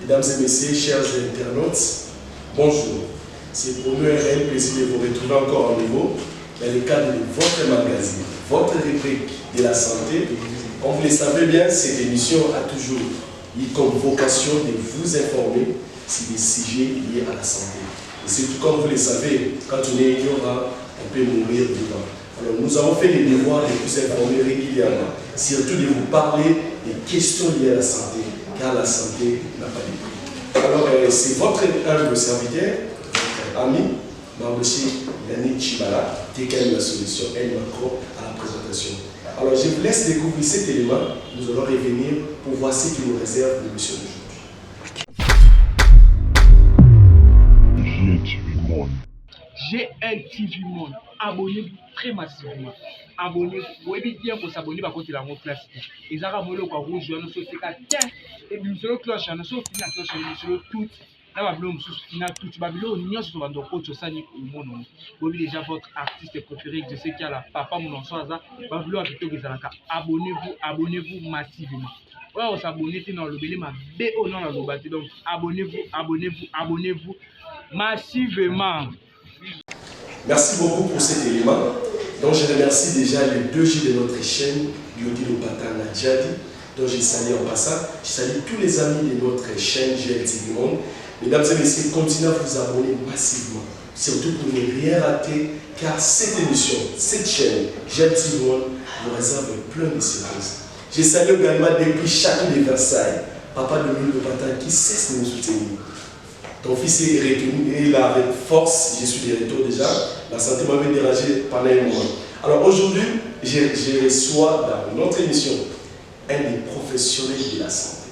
Mesdames et messieurs, chers internautes, bonjour. C'est pour nous un réel plaisir de vous retrouver encore à nouveau dans le cadre de votre magazine, votre rubrique de la santé. Comme vous le savez bien, cette émission a toujours eu comme vocation de vous informer sur des sujets liés à la santé. Et surtout, comme vous le savez, quand on est ignorant, on peut mourir dedans. Alors, nous avons fait les devoirs de vous informer régulièrement, surtout de vous parler des questions liées à la santé, car la santé n'a pas de prix. Alors, c'est votre humble serviteur, votre ami, Mardoché Yannick Chibala, TKM La Solution, El Macron, à la présentation. Alors, je vous laisse découvrir cet élément. Nous allons revenir pour voir ce qui nous réserve l'émission d'aujourd'hui. GLTV Monde, abonnez-vous très massivement. Abonnez-vous, vous pouvez bien pour s'abonner par contre il a mon place. Et ça va me le rouge, nous sommes et puis sur le cloche, nous sommes la cloche, sur le tout. Là, Babylone, tout Babylone, nous sommes dans le coach au Sani ou mon nom. Vous avez déjà votre artiste préféré, je sais qu'il y a la papa, mon enfant, Babylone, avec tout abonnez-vous massivement. Ouais, on s'abonne dans le bélé, ma BO dans le bâti. Donc, abonnez-vous massivement. Merci beaucoup pour cet élément. Donc je remercie déjà les 2G de notre chaîne, Yodi Lopata Nadjadi, dont j'ai salué en passant. Je salue tous les amis de notre chaîne GLTV Monde. Mesdames et messieurs, continuez à vous abonner massivement, surtout pour ne rien rater, car cette émission, cette chaîne GLTV Monde vous réserve plein de surprises. Je salue également depuis chacun de Versailles, Papa Dominique Lopata qui cesse de nous soutenir. Ton fils est retenu et là avec force, je suis de retour déjà. La santé m'avait dérangé pendant un mois. Alors aujourd'hui, je reçois dans notre émission un des professionnels de la santé.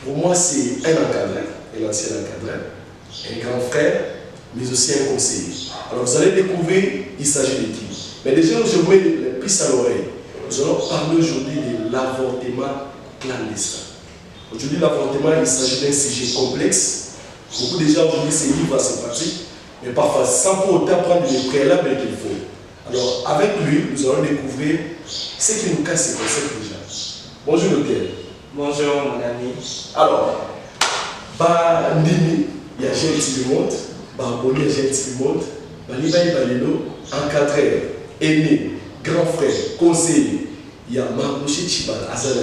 Pour moi, c'est un encadreur, un ancien encadreur, un grand frère, mais aussi un conseiller. Alors vous allez découvrir, il s'agit de qui. Mais déjà, je vous mets les pistes à l'oreille. Nous allons parler aujourd'hui de l'avortement clandestin. Aujourd'hui, l'avortement, il s'agit d'un sujet complexe. Beaucoup de gens aujourd'hui se livrent à cette pratique, mais parfois sans pour autant prendre les préalables qu'il faut. Alors, avec lui, nous allons découvrir ce qui nous casse ces concepts déjà. Bonjour, docteur. Bonjour, mon ami. Alors, Ndini, il y a GLTV Monde, Boni, il y a GLTV Monde, Balibaï Balelo, encadreur, aîné, grand frère, conseiller, il y a Mardoché Chibala, Azana,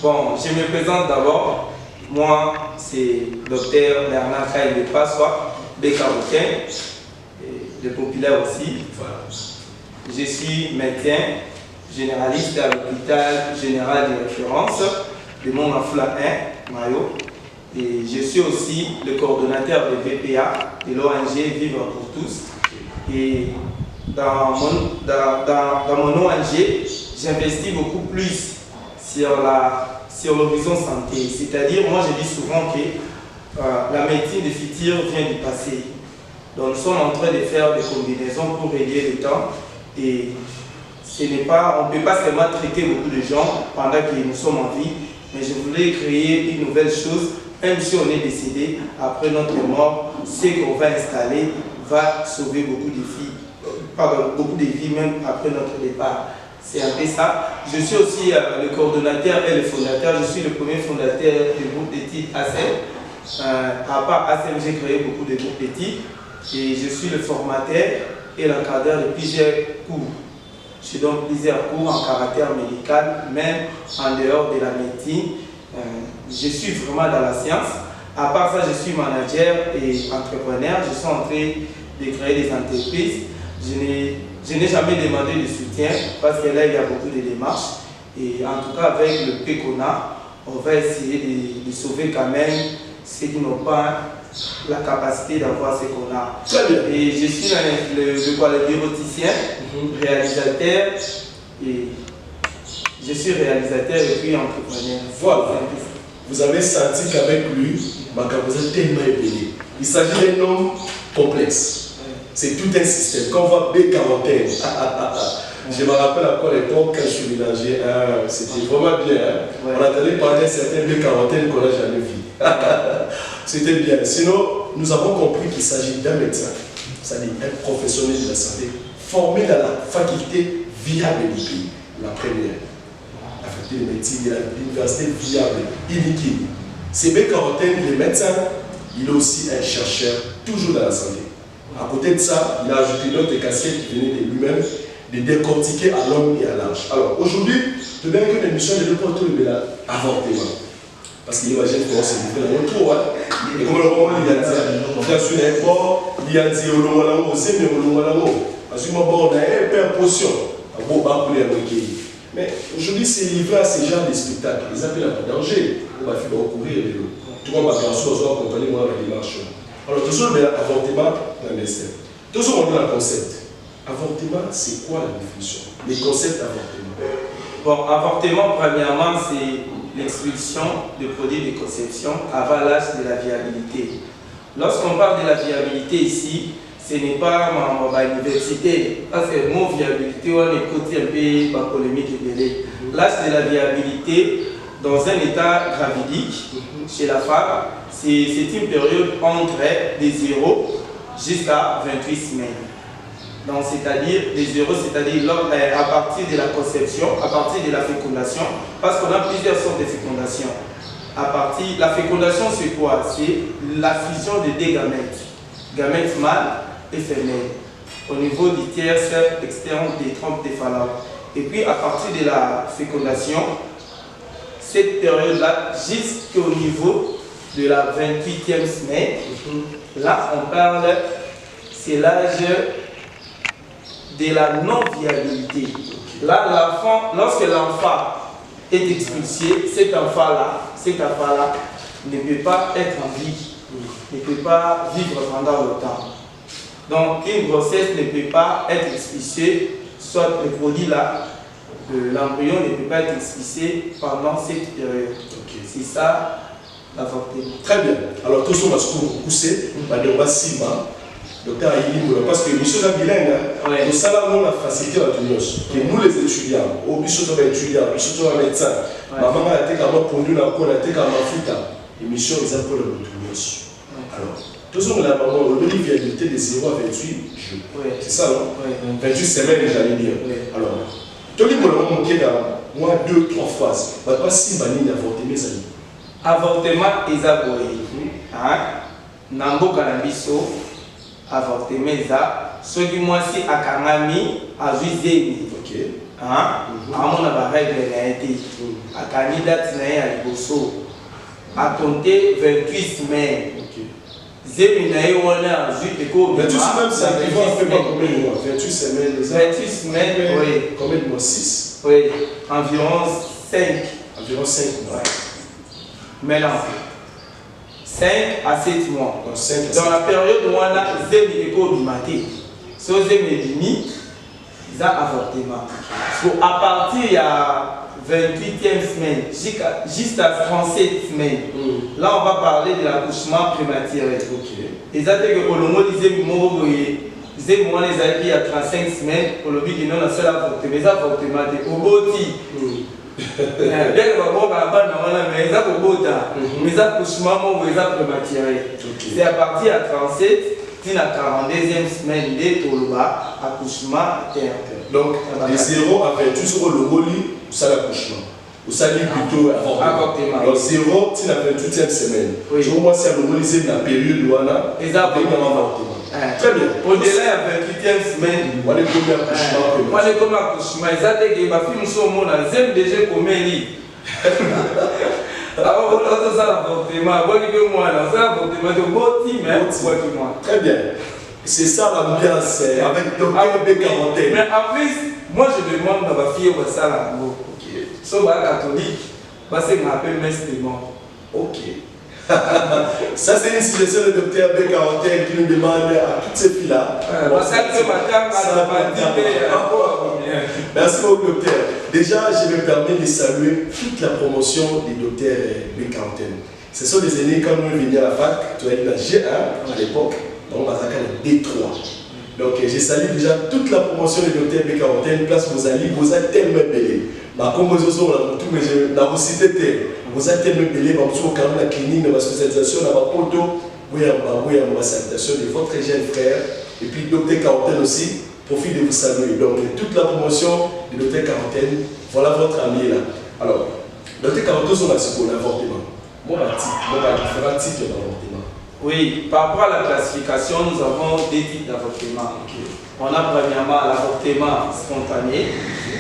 Bon, je me présente d'abord. Moi, c'est Dr Bernard Kaï de Passois, Bécarouquin, de populaire aussi. Voilà. Je suis médecin généraliste à l'hôpital général de référence de Mont-Mafla 1, Mayo. Et je suis aussi le coordonnateur de VPA de l'ONG Vivre pour tous. Et dans mon ONG, j'investis beaucoup plus sur l'horizon santé. C'est-à-dire, moi je dis souvent que la médecine du futur vient du passé. Donc nous sommes en train de faire des combinaisons pour régler le temps. Et on ne peut pas seulement traiter beaucoup de gens pendant que nous sommes en vie, mais je voulais créer une nouvelle chose, même si on est décédé, après notre mort, ce qu'on va installer va sauver beaucoup de vies, même après notre départ. C'est un peu ça. Je suis aussi le coordonnateur et le fondateur. Je suis le premier fondateur du groupe d'études ACEM. À part ACEM, j'ai créé beaucoup de groupes d'études. Et je suis le formateur et l'encadreur de plusieurs cours. Je donne plusieurs cours en caractère médical, même en dehors de la médecine. Je suis vraiment dans la science. À part ça, je suis manager et entrepreneur. Je suis en train de créer des entreprises. Je n'ai jamais demandé de soutien parce que là, il y a beaucoup de démarches. Et en tout cas, avec le peu qu'on a, on va essayer de sauver quand même ceux qui n'ont pas la capacité d'avoir ce qu'on a. Et je suis le bureauticien, réalisateur, et je suis réalisateur et puis entrepreneur. Voilà. Vous avez senti qu'avec lui, Makabosa est tellement éveillé. Il s'agit d'un homme complexe. C'est tout un système. Quand on voit B40, je me rappelle à quoi l'époque quand je suis mélangé, c'était vraiment bien. On attendait parler certains B40 qu'on n'a jamais vu. C'était bien. Sinon, nous avons compris qu'il s'agit d'un médecin, c'est-à-dire un professionnel de la santé, formé dans la faculté viable du pays, la première. La faculté de médecine de l'université viable, Iniki. C'est B-Quarantaine, il est médecin, il est aussi un chercheur, toujours dans la santé. À côté de ça, il a ajouté une autre casquette qui venait de lui-même, de décortiquer à long et à large. Alors aujourd'hui, je vais faire une émission de l'opportunité de l'avortement. Parce qu'il y a des gens qui se livrent dans le tour. Et comme le moment, il y a des gens qui sont il y a des gens qui sont parce que on a un peu de potion. Mais aujourd'hui, c'est livré à ces genres de spectacles. Ils appellent un danger. On va faire courir. Tout le monde va bien sûr accompagner moi avec les marches. Alors, toujours l'avortement dans les stèles. Toujours on a un concept. Avortement, c'est quoi la définition? Les concepts d'avortement. Bon, avortement, premièrement, c'est l'expulsion de produits de conception avant l'âge de la viabilité. Lorsqu'on parle de la viabilité ici, ce n'est pas ma université, parce que le mot viabilité, on écoute un peu la polémique. L'âge de la viabilité, dans un état gravidique, chez la femme, c'est une période entre des 0 jusqu'à 28 semaines. Donc, c'est-à-dire des 0, c'est-à-dire à partir de la conception, à partir de la fécondation, parce qu'on a plusieurs sortes de fécondation. La fécondation, c'est quoi? C'est la fusion de deux gamètes, gamètes mâles et femelles, au niveau du tierce externe des trompes des phalloïdes. Et puis, à partir de la fécondation, cette période-là, jusqu'au niveau de la 28e semaine, là, on parle, c'est l'âge de la non-viabilité. Là, l'enfant, lorsque l'enfant est expulsé, cet enfant-là ne peut pas être en vie, ne peut pas vivre pendant longtemps. Donc, une grossesse ne peut pas être expulsée, soit le produit-là, l'embryon ne peut pas être expulsé pendant cette période. C'est ça, l'avortement. Très bien. Alors, tout ça, on va se pousser, on va s'y battre. Docteur Aïli, parce que nous sommes bilingues, nous savons la facilité à tous que nous les étudiants, nous sommes étudiants, nous sommes médecins, maman a été comme pour nous, on a été comme futa, l'émission est pour le retour. Alors, tout ça, on a une viabilité de 0 à 28 jours. C'est ça, non? 28 semaines, j'allais dire. Alors, tout le monde a manqué dans moins 2-3 phrases. Je ne sais pas si je vais avorter mes amis. Avortement est aboyé. Nambo Kanabiso. Avortement eza soki mwasi akangami azwi zemi amona baregle na ye te akani date na ye ya liboso akonte 28 semaines zemi na ye wana azwi ekobima 28 semaines, oui. Combien de mois? 6? Oui, environ 5. Environ 5 mois. Maintenant 5 à 7 mois. Dans la période où on a zémi ekobimate, so zémi ebimi, ils ont avortement. À partir de la 28e semaine jusqu'à 37 semaines, là on va parler de l'accouchement prématuré. Ils ont dit que Olongo disait que zémi on les a dit à 35 semaines, Olongo dit que non, on a seul avortement. Mais avortement est au boti. Bien que bon, mais ils ont beau temps, mais ils ont accouchement prématuré. C'est à partir de 37, puis à 42e semaine de Toloba, accouchement à terre. Donc, de 0 à 28 sur le Moli, ça l'accouchement. Vous savez plutôt avortement. Donc, 0 à la 28e semaine. Je vous vois si le Moli c'est la période où on a avortement. Très bien. Au-delà de la 28e semaine, on est comme accouchement. On est comme accouchement. Ils ont dit que ma fille nous sommes j'aime déjà comme elle. Alors, on a ça l'avortement. Très bien. C'est ça l'ambiance avec Docteur B-Quarantaine. Mais en plus, moi je demande à ma fille où ça là. Si on est catholique, c'est qu'on appelle messe de mort. Ok. Ça c'est une suggestion de Docteur B-Quarantaine qui nous demande à toutes ces filles-là. Merci beaucoup Docteur. Déjà, je me permets de saluer toute la promotion des Docteurs B-Quarantaine. Ce sont des aînés quand nous venons à la fac, tu as eu la G1 à l'époque, donc on va s'appeler le D3. Donc je salue déjà toute la promotion des Docteurs B-Quarantaine, place vous êtes tellement belle. Comme vous avez cité, vous êtes tellement belle, vous avez la clinique, la spécialisation, la photo, la salutation de votre jeune frère, et puis Docteur Quarantaine aussi, profite de vous saluer. Donc toute la promotion des Docteurs Quarantaine, voilà votre ami là. Alors, Docteur Quarantaine, on a ce qu'on a avortement. Moi, différents types d'avortement. Oui, par rapport à la classification, nous avons des types d'avortement. Okay. On a premièrement l'avortement spontané,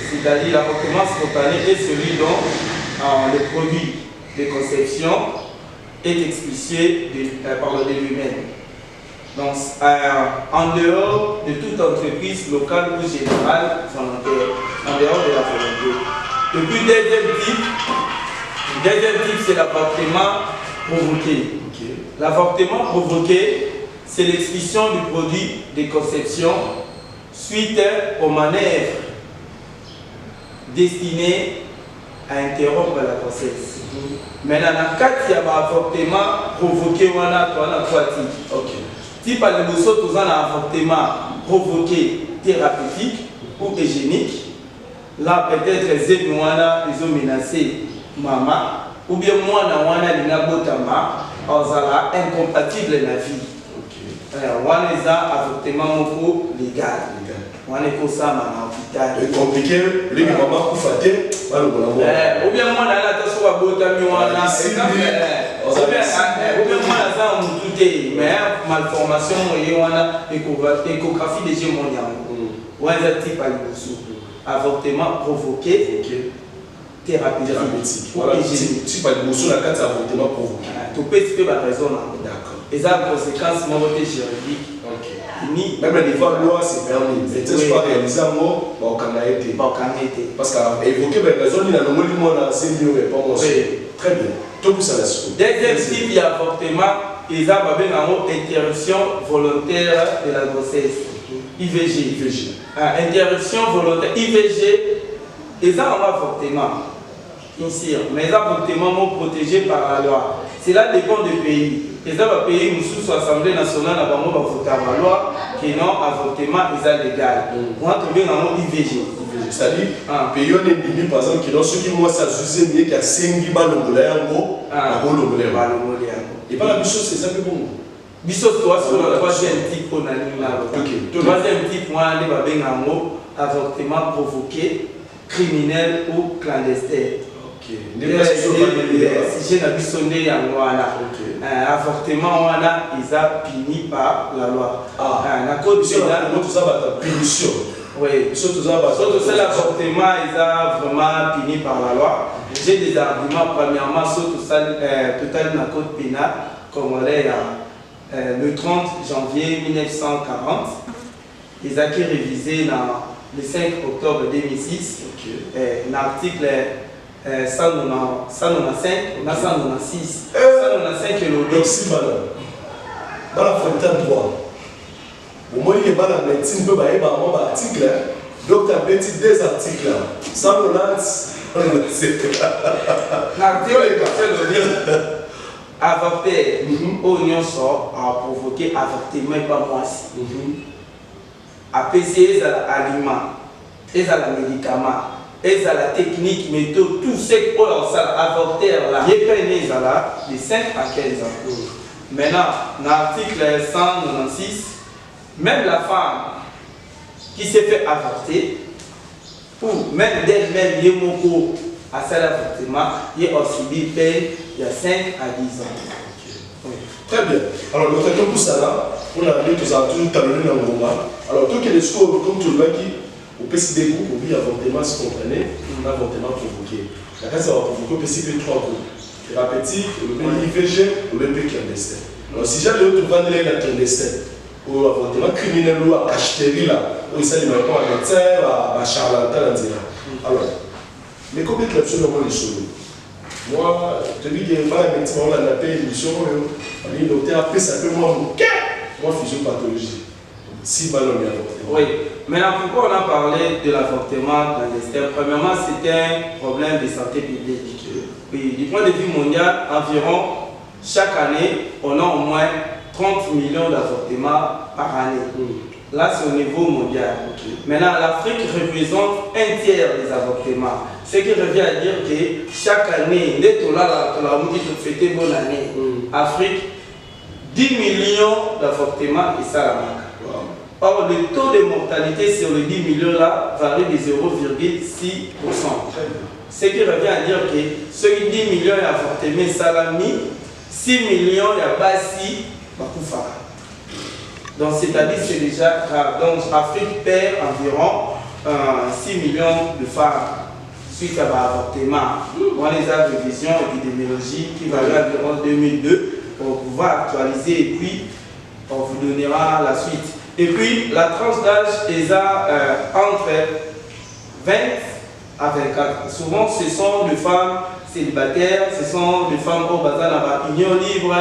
c'est-à-dire l'avortement spontané est celui dont le produit de conception est expulsé par le début même. Donc, en dehors de toute entreprise locale ou générale volontaire, en dehors de la volonté. Et puis, deuxième type, c'est l'avortement provoqué. Okay. L'avortement provoqué, c'est l'expulsion du produit de conception suite aux manœuvres destinées à interrompre la grossesse. Maintenant, dans le cas de l'avortement provoqué, on a trois types. Okay. Type à l'émotion, nous avons un avortement provoqué thérapeutique ou hygiénique. Là, peut-être, ils ont menacé maman, ou bien moi, ils ont incompatible la vie. On a un avortement légal. On a un hôpital. C'est compliqué, les mamans qui font ou bien moi, mais malformation, échographie des gémoniales. Ou un type à avortement provoqué, thérapeutique. Voilà, si pas de motion, la carte avortement provoqué. Tu peux expliquer la raison. D'accord. Et ça a conséquence chirurgique. Même les fois, loi, c'est permis. Mais tu pas réaliser un mot, on a été. Parce qu'évoquer les raisons, il y a le mot du monde, c'est mieux répondre. Très bien. Tout ça la suite. Deuxième type d'avortement, ils ont une interruption volontaire de la grossesse. IVG. Interruption volontaire. IVG, ils ont un avortement. Ici, mais les avortements sont protégés par la loi. Cela dépend du pays. Les pays sous l'Assemblée nationale a voté la loi qui non avortement est légal. On a trouvé un IVG. C'est-à-dire, pays on est limité par exemple qui ceux qui moi ça s'usine mieux qu'à 5 balles au et pas la même chose, c'est ça que bon. Biso toi sur le troisième type on a le troisième type moi les babé ngamo avortement provoqué criminel ou clandestin. OK. Si j'ai biso né ya ngwana. Avortement wana ils a puni par la loi. Na code pénal tout ça va punition. Oui, surtout l'avortement, ils ont vraiment puni par la loi. J'ai des arguments, premièrement, surtout ça, total dans le code pénal, comme on est le 30 janvier 1940. Ils ont été révisés dans le 5 octobre 2006, l'article 195, 196. 195 est le merci, madame. Dans la frontière droit. Au moins, il y a la médecine, peut y avoir un article. Donc, tu as petit des articles. Ça me lance. Avorter, oignon sort, a provoqué avortement et pas moi. APC, c'est l'aliment, c'est le médicament, c'est la technique, méthode, tout ce qu'on a avorté là. Il y a de 5 à 15 ans. Maintenant, dans l'article 196, même la femme qui s'est fait avorter, ou même d'elle-même, il y a beaucoup à cet avortement, il y a aussi des peines, il y a 5 à 10 ans. Oui. Très bien. Alors, nous traitons tout ça là, on a dit que ça a toujours talonné dans le moment. Alors, tout que les scores, comme tu le vois, au PCD groupe, au avortement spontané, un avortement provoqué. La case va provoquer au PCD 3 groupes. Thérapeutique, le IVG, le BP clandestin. Alors, si j'ai le autre vendre les clandestins, ou avortement criminel ou à cacheterie là, où il s'agit de répondre à médecin, à charlatan, etc. Alors, mais combien de personnes ont les choses? Moi, je te dis que ma médecin, on a appelé une émission, on dit docteur, après ça peut moi, physiopathologie. Si mal on est avorté. Oui, maintenant pourquoi on a parlé de l'avortement clandestin? Premièrement, c'est un problème de santé publique. Oui, du point de vue mondial, environ chaque année, on a au moins 30 millions d'avortements par année. Là, c'est au niveau mondial. Maintenant, l'Afrique représente un tiers des avortements. Ce qui revient à dire que chaque année, dès que là, on fête bonne année. Afrique, 10 millions d'avortements et ça la marque. Or, le taux de mortalité sur les 10 millions là varie de 0,6%. Ce qui revient à dire que ceux qui 10 millions d'avortements salami, 6 millions de basi, bakoufa. Donc, c'est-à-dire c'est déjà grave. Donc, Afrique perd environ 6 millions de femmes suite à l'avortement. On les a de vision épidémiologique qui varie environ 2002 pour pouvoir actualiser et puis on vous donnera la suite. Et puis, la tranche d'âge est entre 20 à 24. Souvent, ce sont des femmes célibataires, ce sont des femmes au bazar dans la union libre,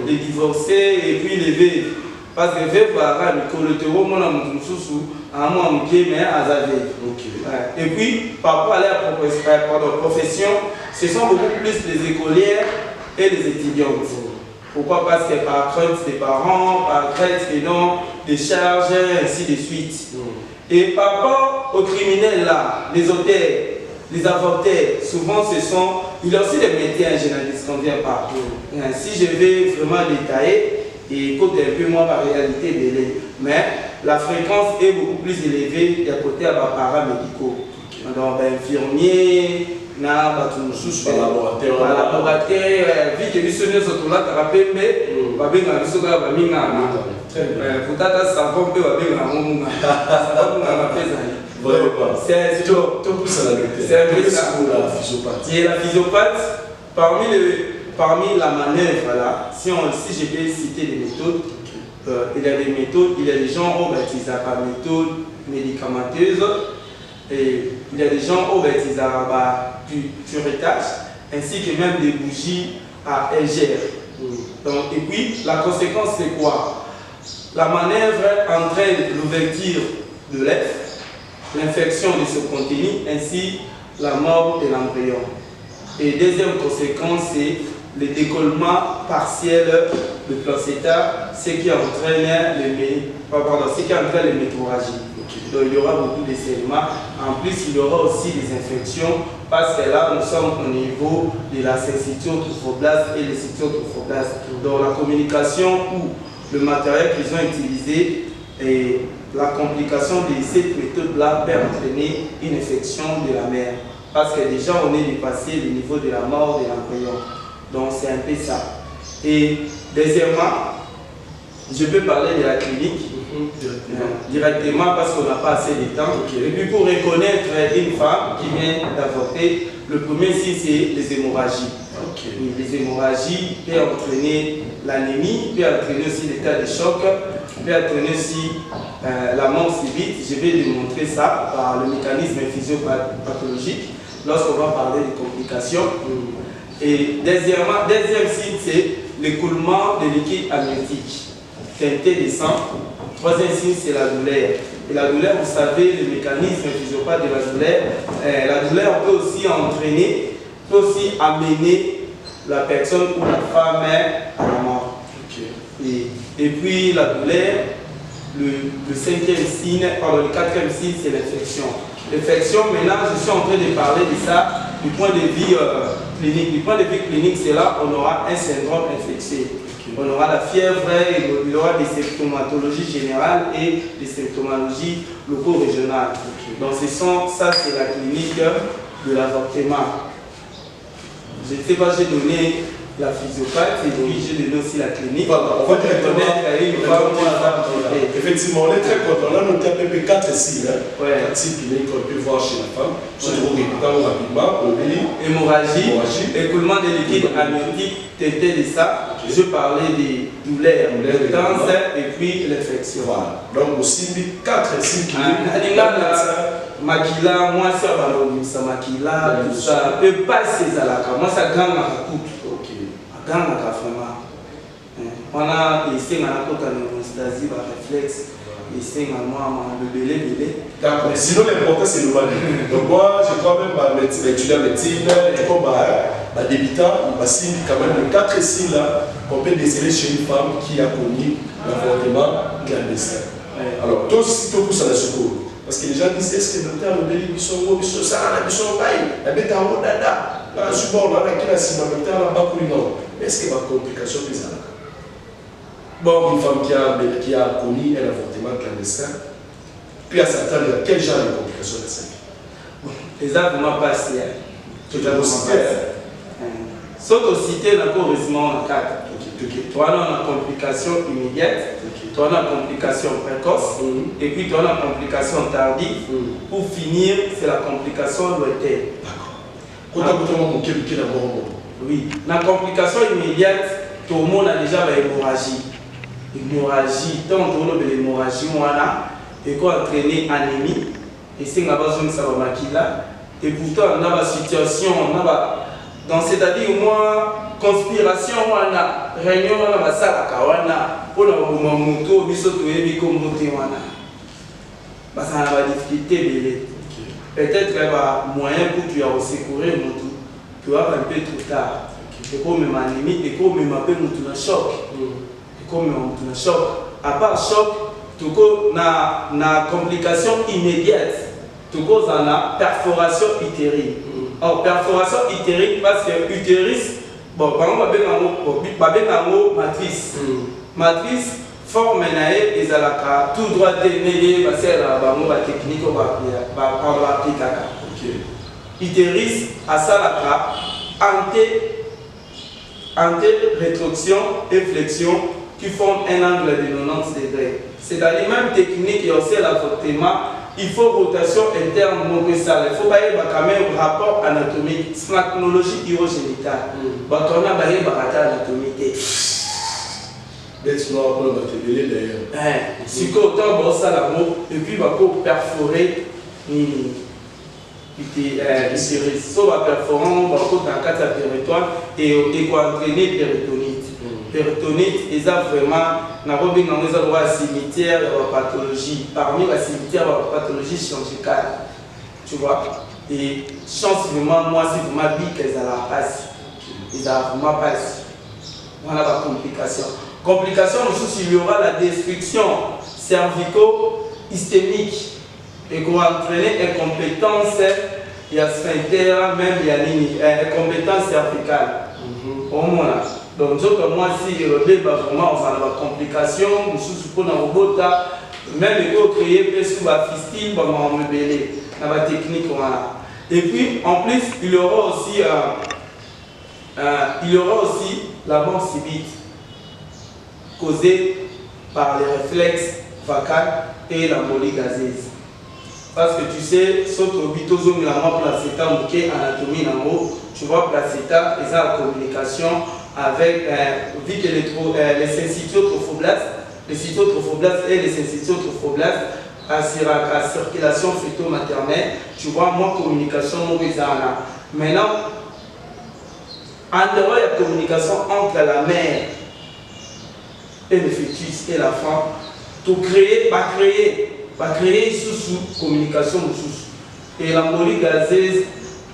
les divorcés et puis les veuves. Parce que veuve, le terreau, mon amour, à moi, mais à Zavé. Et puis, par rapport à leur profession, ce sont beaucoup plus les écolières et les étudiantes. Pourquoi? Parce que par crainte des parents, par crainte des noms, des charges, ainsi de suite. Et par rapport aux criminels là, les auteurs, les avorteurs, souvent ce sont, il y a aussi des métiers en généraliste qu'on ne vient pas. Si je vais vraiment détailler, et écoute un peu moins la réalité de l'aide, mais la fréquence est beaucoup plus élevée à côté à paramédicaux. Donc, infirmiers, laboratoire, vu que nous sommes surtout là, tu rappelles, mais c'est la physiopathe. Parmi la manœuvre là, si je peux citer des méthodes, il y a des méthodes, il y a des gens qui baptisent par méthode médicamenteuse, et il y a des gens qui baptisent par curettage, ainsi que même des bougies à égère. Donc, et puis, la conséquence c'est quoi? La manœuvre entraîne l'ouverture de l'œuf, l'infection de ce contenu, ainsi la mort de l'embryon. Et deuxième conséquence, c'est le décollement partiel de placenta, ce qui entraîne l'hémorragie. Donc il y aura beaucoup de saignements. En plus, il y aura aussi des infections parce que là, nous sommes au niveau de la syncytiotrophoblaste et les cytiotrophoblastes. Dans la communication ou le matériel qu'ils ont utilisé, et la complication de cette méthode-là peut entraîner une infection de la mère. Parce que déjà, on est dépassé le niveau de la mort de l'embryon. Donc, c'est un peu ça. Et deuxièmement, je peux parler de la clinique directement parce qu'on n'a pas assez de temps. Et puis, pour reconnaître une femme qui vient d'avorter, le premier signe, c'est les hémorragies. Les hémorragies peuvent entraîner l'anémie, peuvent entraîner aussi l'état de choc, peuvent entraîner aussi la mort subite. Je vais démontrer ça par le mécanisme physiopathologique lorsqu'on va parler de complications. Et deuxième signe, c'est l'écoulement de liquide amniotique teinté de sang. Troisième signe, c'est la douleur. Et la douleur, vous savez, le mécanisme physiopathe de la douleur peut aussi entraîner, peut aussi amener la personne ou la femme à la mort. Et puis la douleur, le cinquième signe, le quatrième signe, c'est l'infection. L'infection, maintenant, je suis en train de parler de ça du point de vue clinique. Du point de vue clinique, c'est là on aura un syndrome infectieux. On aura la fièvre, il y aura des symptomatologies générales et des symptomatologies loco-régionales. Donc ça c'est la clinique de l'avortement. Je ne sais pas, j'ai donné la physiopathe et puis j'ai donné aussi la clinique. Voilà, on va directement. Effectivement, on est très content. Là, nous avons PP 4 signes. 4 signes cliniques qu'on peut voir chez la femme. Je trouve rapidement. Hémorragie, écoulement de liquide amniotique, teinté de ça. Je parlais des douleurs intenses et puis l'infection. Voilà. Donc, aussi, 4 signes cliniques. Makila, moi ça va ça makila, tout ça peut pas ces alaka. Moi ça gagne à coup. Gagne à vraiment. On a essayé à côté de l'homéostasie, par réflexe, essayé à moi le belé. D'accord. Sinon l'important c'est le mal. Donc moi je crois même à étudier la médecine, comme à débutant, il m'a signé quand même les 4 signes là qu'on peut déceler chez une femme qui a connu l'avortement clandestin. Alors tous ça la secours. Parce que les gens disent, est-ce que le docteur le béli, ils sont beaux, ils sont ça, ils sont bails, la bête en haut, dada, là, support, là, qui a signé le docteur, là, bas pour non. Est-ce qu'il y a une complication plus à la Bon, une femme qui a commis un avortement clandestin, puis à s'attendre à quel genre de complications de sa vie? Bon, les arguments passés. Tu as cité. Sauf cité, la heureusement, on a 4. Tu as une complication immédiate, tu as une complication précoce, et puis tu as une complication tardive. Pour finir, c'est la complication lointaine. D'accord. Oui. La complication immédiate, tout le monde a déjà l'hémorragie. L'hémorragie, tant que l'hémorragie, et qu'on a entraîné anémie, et c'est une besoin de savoir là. Et pourtant, on a une situation, donc c'est-à-dire moi, conspiration, on a réunion, on a ça, on a un moto, biso tuebi comme moté, on a. Ça a une difficulté, peut-être qu'il y a moyen pour tu as secourir moto, tu vas un peu trop tard. Et comme même anémie, et comme même un peu moto dans choc, et comme même moto dans choc. À part choc, tu as une complication immédiate. Tu as une perforation utérine. Or, perforation utérine parce que l'utérus, bon, par exemple, il matrice. Matrice, forme et zalaka, tout droit démêlé, parce que la technique, on va appliquer. Utérus, à salaka, anté-rétroction et flexion qui forment un angle de 90 degrés. C'est-à-dire même technique et aussi l'avortement, il faut rotation interne il faut pas y avoir rapport anatomique, sphancnologie urogénitale. On a un rapport anatomique. D'ailleurs. Si autant bon ça l'amour et puis va perforer l'utérus. So va perforer on va dans le cadre de territoire et quoi entraîner péritonite. Péritonite, ils ont vraiment un cimetière de pathologie. Parmi les cimetières de pathologie chirurgicale, tu vois. Et chance vraiment, moi, si vous m'avez dit qu'ils ont la passe, ils ont vraiment passe. Voilà la complication. Complication, il y aura la destruction cervico-hystémique et qu'on va entraîner incompétence, il y a sphincter, même il y a incompétence cervicale. Au moins. Donc, moi, si le bébé vraiment on a la complication, nous sommes dans le robot, même il faut créer des fistule, on va rebelle dans la technique. Et puis, en plus, il y aura aussi la mort subite causée par les réflexes vacales et l'embolie gazeuse. Parce que tu sais, saute au bitosome, la mort placenta, anatomie en haut, tu vois, placenta, et ça la communication avec, vu que les syncytiotrophoblastes, les cytotrophoblastes et les syncytiotrophoblastes à circulation fœto-maternelle, tu vois, moi, communication, maintenant, en dehors, il y a communication entre la mère et le fœtus et la femme, tout créer, pas créer sous communication sous. Et l'embolie gazeuse,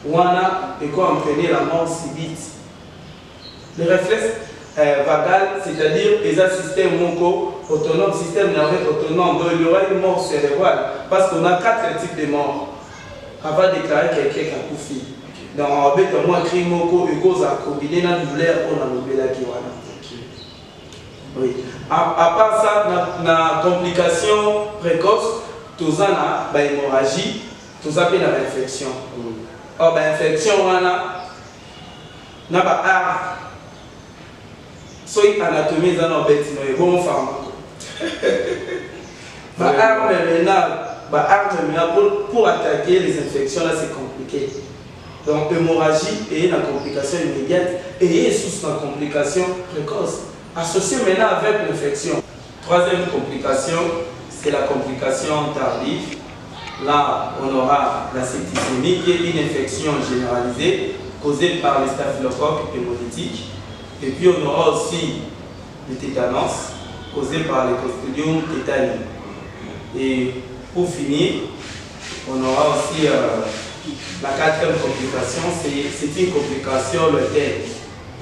wana, et quoi entraîner la mort subite. Le réflexe vagal, c'est-à-dire les systèmes autonome, système nerveux autonome, donc il y aura une mort cérébrale, parce qu'on a 4 types de morts. Avant de déclarer quelqu'un qui a couffé. Donc, on va mettre moi écrit moko et cause à combiner la douleur on a nommé la kiwana. Oui. À part ça, na complication précoce, tout ça na hémorragie, tout ça na infection. Or infection wana na ba art. Soit anatomie dans nos bêtes, mais bon pharmaco. Ba art maintenant pour attaquer les infections là c'est compliqué. Donc hémorragie et une complication immédiate et sous la complication précoce. Associé maintenant avec l'infection. Troisième complication, c'est la complication tardive. Là, on aura la septicémie qui est une infection généralisée causée par les staphylocoques hémolytiques. Et puis on aura aussi le tétanos causé par les Clostridium tetani. Et pour finir, on aura aussi la quatrième complication, c'est une complication lointaine.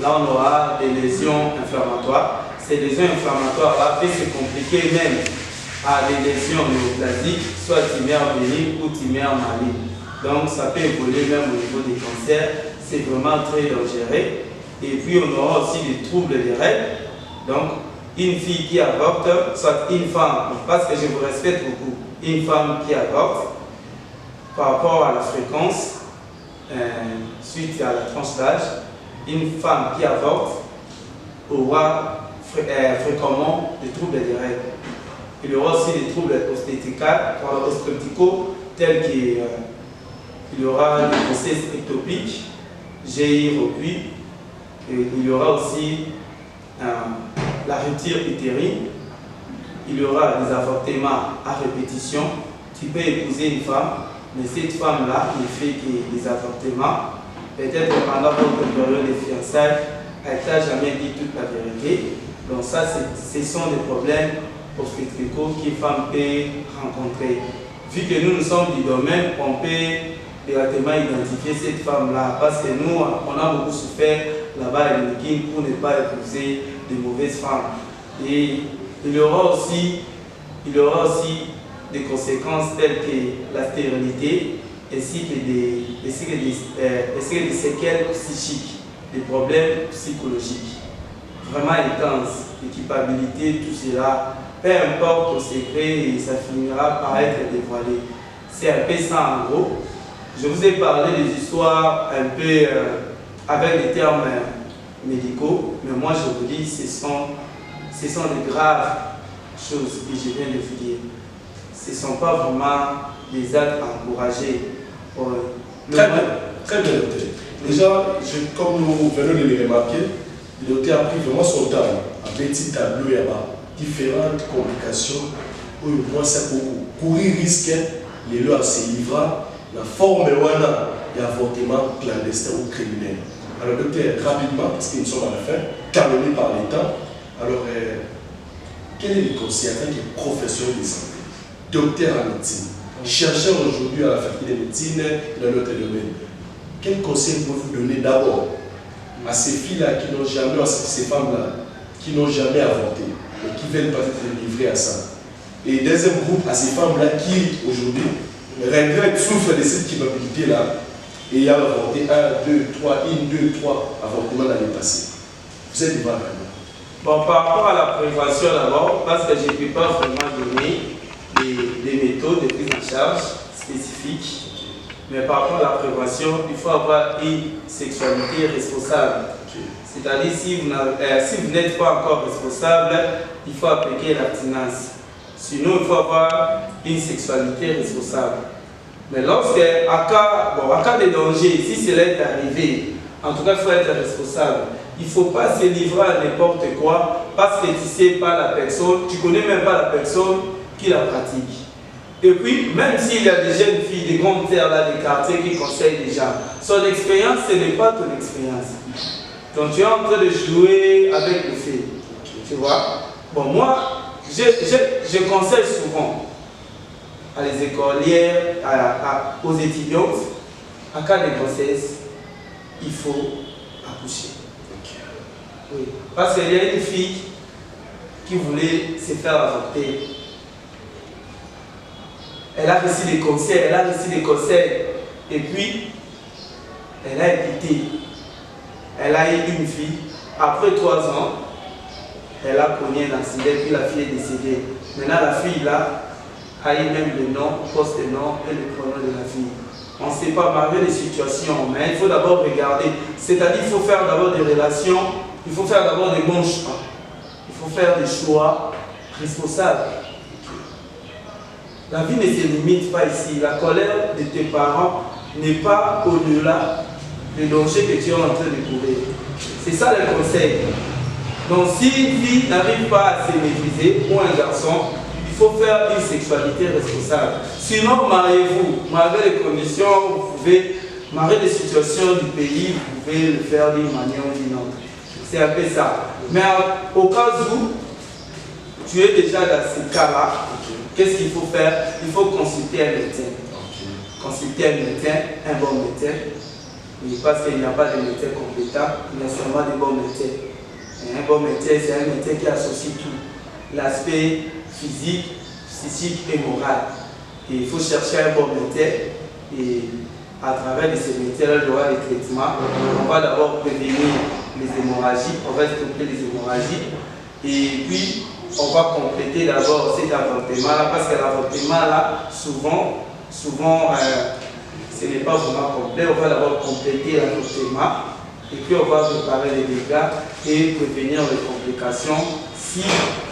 Là, on aura des lésions inflammatoires. Ces lésions inflammatoires peuvent se compliquer même à des lésions néoplasiques, soit tumeurs bénignes ou tumeurs malignes. Donc, ça peut évoluer même au niveau des cancers. C'est vraiment très dangereux. Et puis, on aura aussi des troubles des règles. Donc, une fille qui avorte, soit une femme, parce que je vous respecte beaucoup, une femme qui avorte, par rapport à la fréquence, suite à la tranche d'âge, une femme qui avorte aura fréquemment des troubles des règles. Il y aura aussi des troubles obstétricaux tels qu'il y aura des grossesses ectopiques, GI recuit, et il y aura aussi la rupture utérine, il y aura des avortements à répétition. Tu peux épouser une femme, mais cette femme-là ne fait que des avortements. Peut-être pendant votre période de fiançailles, elle ne t'a jamais dit toute la vérité. Donc ça, ce sont des problèmes obstétricaux qu'une femme peut rencontrer. Vu que nous sommes du domaine, on peut directement identifier cette femme-là. Parce que nous, on a beaucoup souffert là-bas à l'Église pour ne pas épouser de mauvaises femmes. Et il y aura aussi des conséquences telles que la stérilité ainsi que des séquelles psychiques, des problèmes psychologiques vraiment intenses, l'équipabilité, tout cela, peu importe au secret, ça finira par être dévoilé. C'est un peu ça en gros. Je vous ai parlé des histoires un peu avec des termes médicaux, mais moi je vous dis ce sont des graves choses que je viens de vous dire. Ce ne sont pas vraiment des actes encouragés. Très bien, très bien noté. Déjà, comme nous venons de le remarquer, le a pris vraiment son temps à petit tableau et à différentes complications où moi c'est beaucoup. Courir risque, les lois se livrent, la forme d'avortement clandestin ou criminel. Alors, docteur, rapidement, parce que nous sommes à la fin, calmés par les temps, alors, quel est le conseil en tant que professionnel de santé, docteur en médecine, chercheur aujourd'hui à la faculté de médecine dans notre domaine? Quel conseil pouvez-vous donner d'abord à ces filles-là qui n'ont jamais, à ces femmes-là qui n'ont jamais avorté et qui veulent peut-être se livrer à ça? Et deuxième groupe, à ces femmes-là qui aujourd'hui regrettent, souffrent de cette culpabilité-là et y a avorté 1, 2, 3 avortements l'année passée. Vous êtes devant la. Bon, par rapport à la prévention d'abord, parce que je ne peux pas vraiment donner des méthodes de prise en charge spécifiques, mais par rapport à la prévention, il faut avoir une sexualité responsable. C'est-à-dire, si vous n'êtes pas encore responsable, il faut appliquer l'abstinence. Sinon, il faut avoir une sexualité responsable. Mais lorsque, en cas de danger, si cela est arrivé, en tout cas, il faut être responsable. Il ne faut pas se livrer à n'importe quoi parce que tu ne sais pas la personne, tu ne connais même pas la personne qui la pratique. Et puis, même s'il y a des jeunes filles, des grandes sœurs là, des quartiers qui conseillent les gens, son expérience, ce n'est pas ton expérience. Donc tu es en train de jouer avec le fait. Tu vois? Bon, moi, je conseille souvent à les écolières, aux étudiantes, en cas de grossesse, il faut accoucher. Oui. Parce qu'il y a une fille qui voulait se faire avorter. Elle a reçu des conseils, et puis elle a évité. Elle a eu une fille. Après 3 ans, elle a connu un accident, puis la fille est décédée. Maintenant, la fille là a eu même le nom, post-nom et le prénom de la fille. On ne sait pas malgré les situations, mais il faut d'abord regarder. C'est-à-dire qu'il faut faire d'abord des relations, il faut faire d'abord des bons choix. Il faut faire des choix responsables. La vie ne se limite pas ici. La colère de tes parents n'est pas au-delà des dangers que tu es en train de courir. C'est ça le conseil. Donc si une fille n'arrive pas à se maîtriser, ou un garçon, il faut faire une sexualité responsable. Sinon, mariez-vous. Malgré les conditions, vous pouvez, malgré les situations du pays, vous pouvez le faire d'une manière ou d'une autre. C'est un peu ça. Mais au cas où tu es déjà dans ce cas-là, qu'est-ce qu'il faut faire? Il faut consulter un médecin. Consulter un médecin, un bon médecin. Parce qu'il n'y a pas de médecin compétent, il y a seulement des bons médecins. Et un bon médecin, c'est un médecin qui associe tout. L'aspect physique, psychique et moral. Et il faut chercher un bon médecin. Et à travers ces médecins-là, il y aura des traitements. On va d'abord prévenir les hémorragies, on va stopper les hémorragies. Et puis, on va compléter d'abord cet avortement-là, parce que l'avortement-là, souvent, ce n'est pas vraiment complet. On va d'abord compléter l'avortement, et puis on va préparer les dégâts et prévenir les complications. Si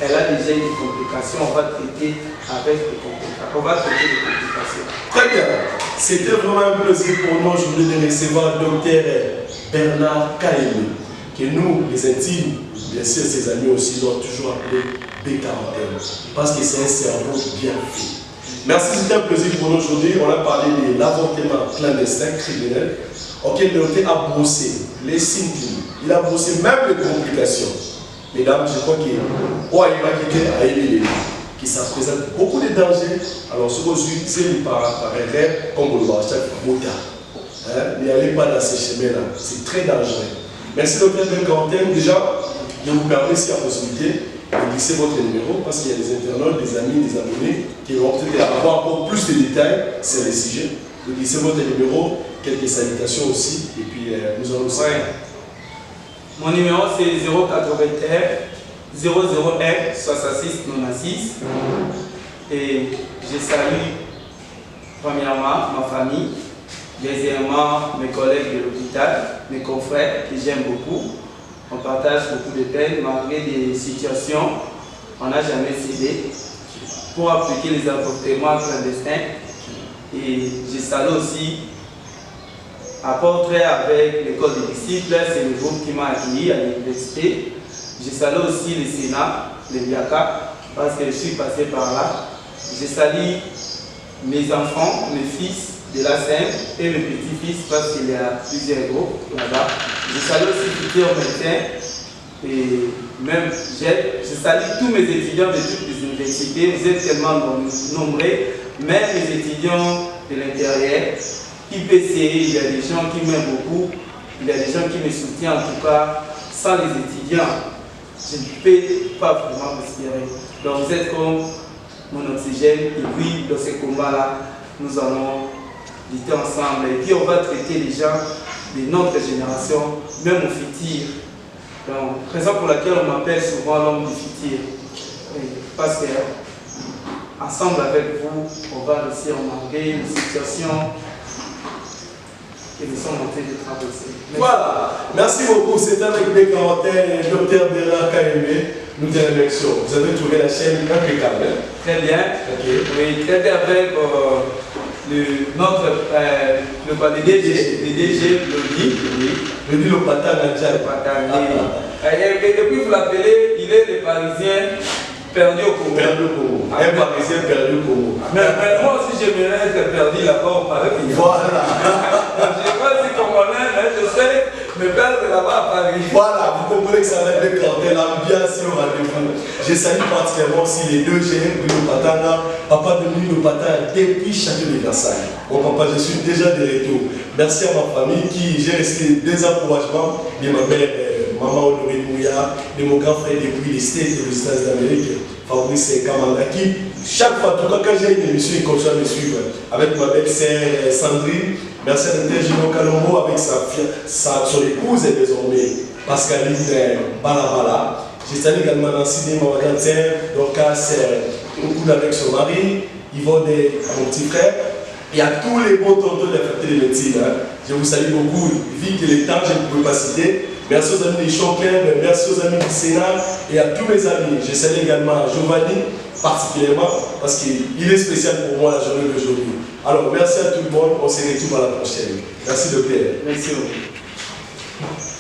elle a déjà une complication, on va traiter avec les complications. On va traiter les complications. Très bien. C'était vraiment un plaisir pour nous aujourd'hui de recevoir Dr Bernard Kaémé, que nous, les intimes, bien sûr ses amis aussi, l'ont toujours appelé B40, parce que c'est un cerveau bien fait. Merci, c'était un plaisir pour nous aujourd'hui. On a parlé de l'avortement clandestin, criminel, auquel le docteur a brossé les signes cliniques. Il a brossé même les complications. Mesdames, je crois que ça présente beaucoup de dangers. Alors, ce que c'est par erreur, comme vous le voyez, chaque fois, n'allez pas dans ces chemins-là. C'est très dangereux. Merci, docteur B40. Déjà, je vous permets, s'il y a possibilité, de glisser votre numéro, parce qu'il y a des internautes, des amis, des abonnés qui vont peut-être avoir encore plus de détails sur les sujets. De glisser votre numéro, quelques salutations aussi, et puis nous allons aussi. Mon numéro c'est 081 001 66 96 et je salue premièrement ma famille, deuxièmement mes collègues de l'hôpital, mes confrères que j'aime beaucoup. On partage beaucoup de peine malgré des situations, on n'a jamais cédé pour appliquer les avortements clandestins. Et je salue aussi Apporter avec l'école des disciples, c'est le groupe qui m'a accueilli à l'université. Je salue aussi le Sénat, le Biaka, parce que je suis passé par là. Je salue mes enfants, mes fils de la Seine et mes petits-fils, parce qu'il y a plusieurs groupes là-bas. Je salue aussi futurs médecins et même je salue tous mes étudiants de toutes les universités. Vous êtes tellement nombreux, même les étudiants de l'intérieur. IPC, il y a des gens qui m'aiment beaucoup, il y a des gens qui me soutiennent. En tout cas, sans les étudiants, je ne peux pas vraiment respirer. Donc vous êtes comme mon oxygène, et puis dans ces combats-là, nous allons lutter ensemble. Et puis on va traiter les gens de notre génération, même au futur. Donc, raison pour laquelle on m'appelle souvent l'homme du futur. Parce que ensemble avec vous, on va réussir à marquer une situation et nous sommes en train de traverser. Voilà, merci beaucoup. C'était avec B40 et Dr Bernard Kaémé. Nous te remercions. Vous avez trouvé la chaîne impeccable. Très bien. Okay. Oui, très bien avec le DG Le Lopatana Djali. Et puis vous l'appelez, il est le Parisien perdu au Congo. Un Parisien perdu au Congo. Mais moi aussi j'aimerais être perdu là-bas au Paris. Voilà. Je ne sais pas si Congolais, mais je sais me perdre là-bas à Paris. Voilà, vous comprenez que ça va être l'ambiance au rendez-vous. Je salue particulièrement aussi les deux géants, Bruno Patana, papa de Bruno Patana depuis Château de Versailles. Bon papa, je suis déjà de retour. Merci à ma famille qui j'ai reçu des encouragements de ma mère, maman Honoré Mouya, de mon grand frère depuis les States et les États d'Amérique, Fabrice Kamanda, qui chaque fois, en tout cas quand j'ai une émission, il continue à me suivre. Avec ma belle-sœur Sandrine, merci à Dr Gino Kalombo avec son épouse et désormais Pascaline Balabala. Je salue également Nancy, ma grande sœur, Dorcas, beaucoup avec son mari, Yvonne et mon petit frère. Et à tous les bons tontons de la faculté de médecine. Je vous salue beaucoup. Vu que les temps, je ne pouvais pas citer. Merci aux amis des Choclin, merci aux amis du Sénat et à tous mes amis. Je salue également Giovanni, particulièrement, parce qu'il est spécial pour moi la journée d'aujourd'hui. Alors, merci à tout le monde. On se retrouve à la prochaine. Merci, docteur. Merci beaucoup.